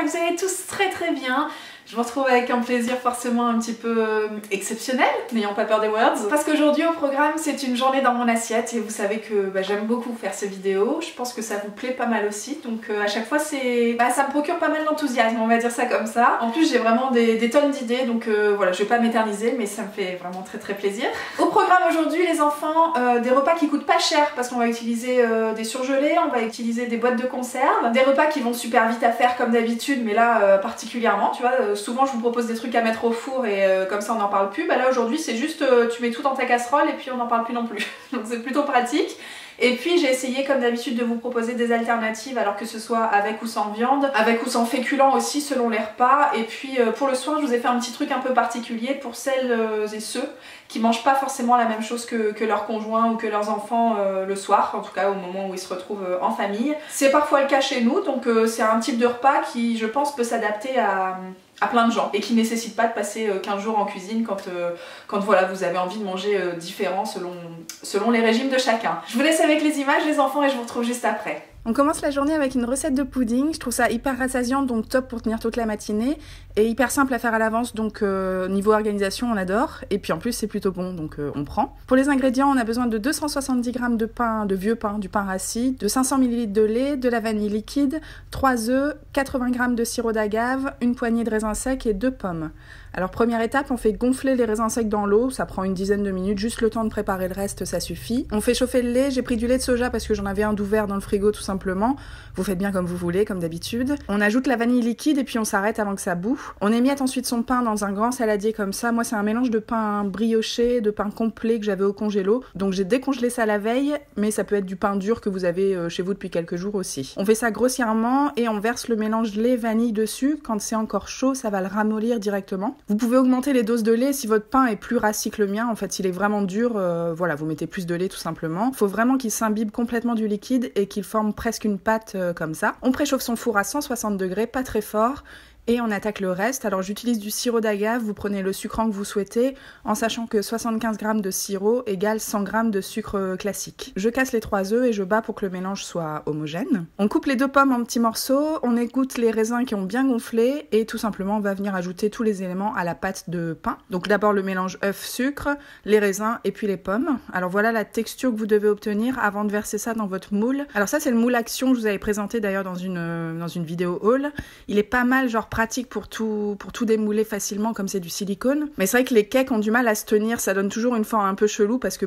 j'espère que vous allez tous très bien. Je vous retrouve avec un plaisir forcément un petit peu exceptionnel, n'ayant pas peur des words. Parce qu'aujourd'hui au programme, c'est une journée dans mon assiette et vous savez que j'aime beaucoup faire ces vidéos. Je pense que ça vous plaît pas mal aussi, donc à chaque fois ça me procure pas mal d'enthousiasme, on va dire ça comme ça. En plus j'ai vraiment des tonnes d'idées, donc voilà, je vais pas m'éterniser, mais ça me fait vraiment très plaisir. Au programme aujourd'hui les enfants, des repas qui coûtent pas cher parce qu'on va utiliser des surgelés, on va utiliser des boîtes de conserve, des repas qui vont super vite à faire comme d'habitude, mais là particulièrement, tu vois. Souvent je vous propose des trucs à mettre au four et comme ça on n'en parle plus. Bah là aujourd'hui c'est juste tu mets tout dans ta casserole et puis on n'en parle plus non plus. Donc c'est plutôt pratique. Et puis j'ai essayé comme d'habitude de vous proposer des alternatives, alors que ce soit avec ou sans viande, avec ou sans féculents aussi selon les repas. Et puis pour le soir je vous ai fait un petit truc un peu particulier pour celles et ceux qui mangent pas forcément la même chose que leurs conjoints ou que leurs enfants le soir, en tout cas au moment où ils se retrouvent en famille. C'est parfois le cas chez nous, donc c'est un type de repas qui je pense peut s'adapter à plein de gens et qui nécessite pas de passer 15 jours en cuisine quand voilà, vous avez envie de manger différent selon les régimes de chacun. Je vous laisse avec les images les enfants et je vous retrouve juste après. On commence la journée avec une recette de pudding, je trouve ça hyper rassasiant, donc top pour tenir toute la matinée, et hyper simple à faire à l'avance, donc niveau organisation on adore, et puis en plus c'est plutôt bon, donc on prend. Pour les ingrédients, on a besoin de 270 g de pain, de vieux pain, du pain rassis, de 500 ml de lait, de la vanille liquide, 3 œufs, 80 g de sirop d'agave, une poignée de raisins secs et 2 pommes. Alors première étape, on fait gonfler les raisins secs dans l'eau, ça prend une dizaine de minutes, juste le temps de préparer le reste, ça suffit. On fait chauffer le lait, j'ai pris du lait de soja parce que j'en avais un d'ouvert dans le frigo tout simplement. Vous faites bien comme vous voulez, comme d'habitude. On ajoute la vanille liquide et puis on s'arrête avant que ça boue. On émiette ensuite son pain dans un grand saladier comme ça. Moi c'est un mélange de pain brioché, de pain complet que j'avais au congélo. Donc j'ai décongelé ça la veille, mais ça peut être du pain dur que vous avez chez vous depuis quelques jours aussi. On fait ça grossièrement et on verse le mélange lait-vanille dessus. Quand c'est encore chaud, ça va le ramollir directement. Vous pouvez augmenter les doses de lait si votre pain est plus rassis que le mien. En fait, s'il est vraiment dur, voilà, vous mettez plus de lait tout simplement. Il faut vraiment qu'il s'imbibe complètement du liquide et qu'il forme presque une pâte comme ça. On préchauffe son four à 160 degrés, pas très fort. Et on attaque le reste. Alors j'utilise du sirop d'agave, vous prenez le sucrant que vous souhaitez, en sachant que 75 g de sirop égale 100 g de sucre classique. Je casse les 3 œufs et je bats pour que le mélange soit homogène. On coupe les 2 pommes en petits morceaux, on égoutte les raisins qui ont bien gonflé et tout simplement on va venir ajouter tous les éléments à la pâte de pain. Donc d'abord le mélange œuf-sucre, les raisins et puis les pommes. Alors voilà la texture que vous devez obtenir avant de verser ça dans votre moule. Alors ça c'est le moule action que je vous avais présenté d'ailleurs dans une vidéo haul. Il est pas mal genre pratique pour tout démouler facilement comme c'est du silicone. Mais c'est vrai que les cakes ont du mal à se tenir, ça donne toujours une forme un peu chelou parce que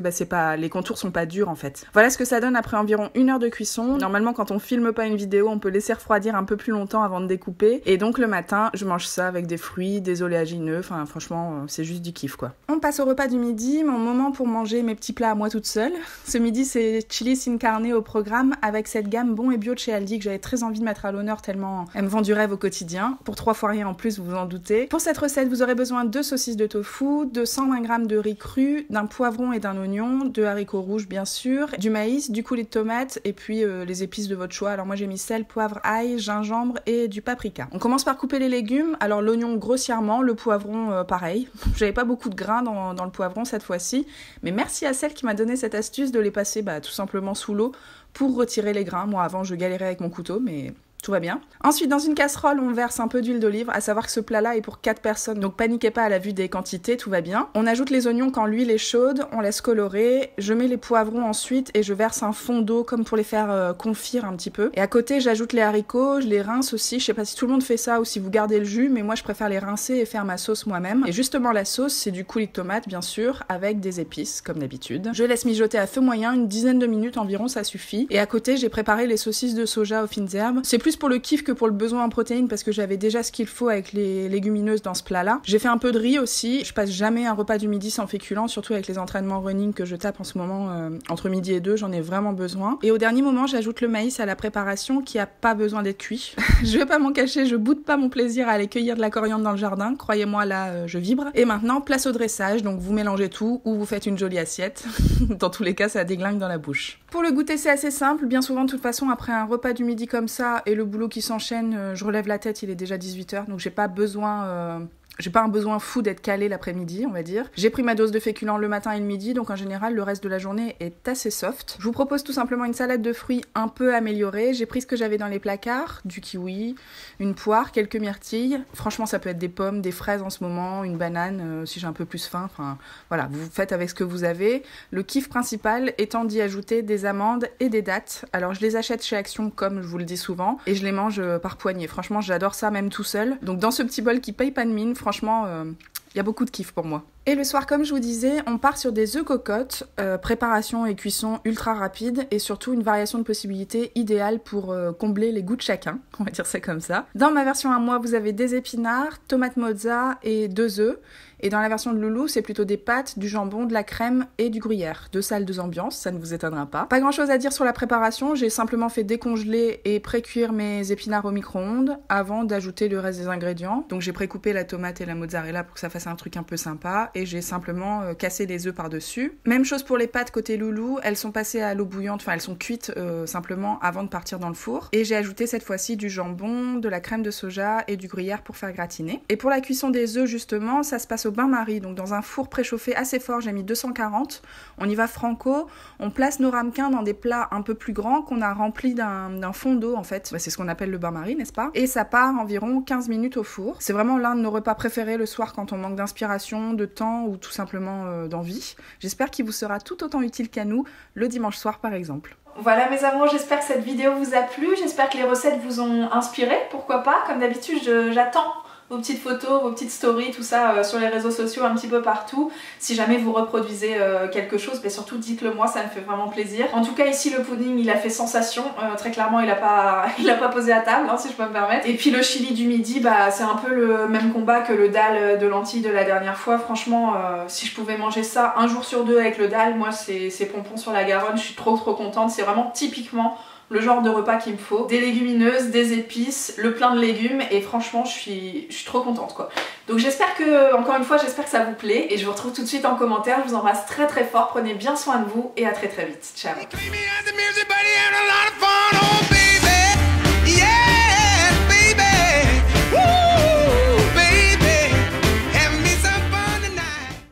les contours sont pas durs en fait. Voilà ce que ça donne après environ 1 heure de cuisson. Normalement quand on filme pas une vidéo, on peut laisser refroidir un peu plus longtemps avant de découper. Et donc le matin, je mange ça avec des fruits, des oléagineux, enfin franchement c'est juste du kiff quoi. On passe au repas du midi, mon moment pour manger mes petits plats à moi toute seule. Ce midi c'est chili sin carne au programme avec cette gamme bon et bio de chez Aldi que j'avais très envie de mettre à l'honneur tellement elle me vend du rêve au quotidien. Pour 3 fois rien en plus, vous vous en doutez. Pour cette recette, vous aurez besoin de saucisses de tofu, de 120 g de riz cru, d'un poivron et d'un oignon, de haricots rouges bien sûr, du maïs, du coulis de tomate et puis les épices de votre choix. Alors moi j'ai mis sel, poivre, ail, gingembre et du paprika. On commence par couper les légumes. Alors l'oignon grossièrement, le poivron pareil. J'avais pas beaucoup de grains dans le poivron cette fois-ci, mais merci à celle qui m'a donné cette astuce de les passer tout simplement sous l'eau pour retirer les grains. Moi avant je galérais avec mon couteau, mais tout va bien. Ensuite, dans une casserole, on verse un peu d'huile d'olive, à savoir que ce plat-là est pour 4 personnes, donc paniquez pas à la vue des quantités, tout va bien. On ajoute les oignons quand l'huile est chaude, on laisse colorer, je mets les poivrons ensuite et je verse un fond d'eau comme pour les faire confire un petit peu. Et à côté, j'ajoute les haricots, je les rince aussi, je sais pas si tout le monde fait ça ou si vous gardez le jus, mais moi je préfère les rincer et faire ma sauce moi-même. Et justement la sauce, c'est du coulis de tomate bien sûr, avec des épices comme d'habitude. Je laisse mijoter à feu moyen, une dizaine de minutes environ, ça suffit. Et à côté, j'ai préparé les saucisses de soja aux fines herbes. C'est plus pour le kiff que pour le besoin en protéines parce que j'avais déjà ce qu'il faut avec les légumineuses dans ce plat-là. J'ai fait un peu de riz aussi. Je passe jamais un repas du midi sans féculents, surtout avec les entraînements running que je tape en ce moment entre midi et 2, j'en ai vraiment besoin. Et au dernier moment, j'ajoute le maïs à la préparation qui a pas besoin d'être cuit. Je vais pas m'en cacher, je boude pas mon plaisir à aller cueillir de la coriandre dans le jardin. Croyez-moi, là, je vibre. Et maintenant, place au dressage. Donc vous mélangez tout ou vous faites une jolie assiette. Dans tous les cas, ça déglingue dans la bouche. Pour le goûter, c'est assez simple. Bien souvent, de toute façon, après un repas du midi comme ça et le boulot qui s'enchaîne, je relève la tête, il est déjà 18 h, donc j'ai pas besoin j'ai pas un besoin fou d'être calée l'après-midi, on va dire. J'ai pris ma dose de féculents le matin et le midi, donc en général, le reste de la journée est assez soft. Je vous propose tout simplement une salade de fruits un peu améliorée. J'ai pris ce que j'avais dans les placards, du kiwi, une poire, quelques myrtilles. Franchement, ça peut être des pommes, des fraises en ce moment, une banane, si j'ai un peu plus faim. Enfin, voilà, vous faites avec ce que vous avez. Le kiff principal étant d'y ajouter des amandes et des dattes. Alors, je les achète chez Action, comme je vous le dis souvent, et je les mange par poignée. Franchement, j'adore ça, même tout seul. Donc, dans ce petit bol qui paye pas de mine, franchement, y a beaucoup de kiff pour moi. Et le soir, comme je vous disais, on part sur des œufs cocottes, préparation et cuisson ultra rapide, et surtout une variation de possibilités idéale pour combler les goûts de chacun, on va dire ça comme ça. Dans ma version à moi, vous avez des épinards, tomates mozza et 2 œufs. Et dans la version de Loulou, c'est plutôt des pâtes, du jambon, de la crème et du gruyère. 2 salles, 2 ambiances, ça ne vous étonnera pas. Pas grand chose à dire sur la préparation, j'ai simplement fait décongeler et pré-cuire mes épinards au micro-ondes avant d'ajouter le reste des ingrédients. Donc j'ai pré-coupé la tomate et la mozzarella pour que ça fasse un truc un peu sympa, et j'ai simplement cassé les œufs par-dessus. Même chose pour les pâtes côté Loulou, elles sont passées à l'eau bouillante, enfin elles sont cuites simplement avant de partir dans le four. Et j'ai ajouté cette fois-ci du jambon, de la crème de soja et du gruyère pour faire gratiner. Et pour la cuisson des œufs justement, ça se passe au bain-marie, donc dans un four préchauffé assez fort, j'ai mis 240. On y va franco, on place nos ramequins dans des plats un peu plus grands qu'on a remplis d'un fond d'eau en fait. C'est ce qu'on appelle le bain-marie, n'est-ce pas? Et ça part environ 15 minutes au four. C'est vraiment l'un de nos repas préférés le soir quand on manque d'inspiration, de temps ou tout simplement d'envie. J'espère qu'il vous sera tout autant utile qu'à nous le dimanche soir par exemple. Voilà mes amours, j'espère que cette vidéo vous a plu, j'espère que les recettes vous ont inspiré, pourquoi pas. Comme d'habitude, j'attends vos petites photos, vos petites stories, tout ça sur les réseaux sociaux un petit peu partout. Si jamais vous reproduisez quelque chose, mais surtout dites-le moi, ça me fait vraiment plaisir. En tout cas ici le pudding il a fait sensation, très clairement il a pas posé à table hein, si je peux me permettre. Et puis le chili du midi, bah c'est un peu le même combat que le dal de lentilles de la dernière fois. Franchement si je pouvais manger ça un jour sur 2 avec le dal, moi c'est pompons sur la Garonne, je suis trop contente. C'est vraiment typiquement le genre de repas qu'il me faut. Des légumineuses, des épices, le plein de légumes, et franchement je suis trop contente quoi. Donc j'espère que, encore une fois, j'espère que ça vous plaît, et je vous retrouve tout de suite en commentaire. Je vous embrasse très fort, prenez bien soin de vous et à très vite. Ciao.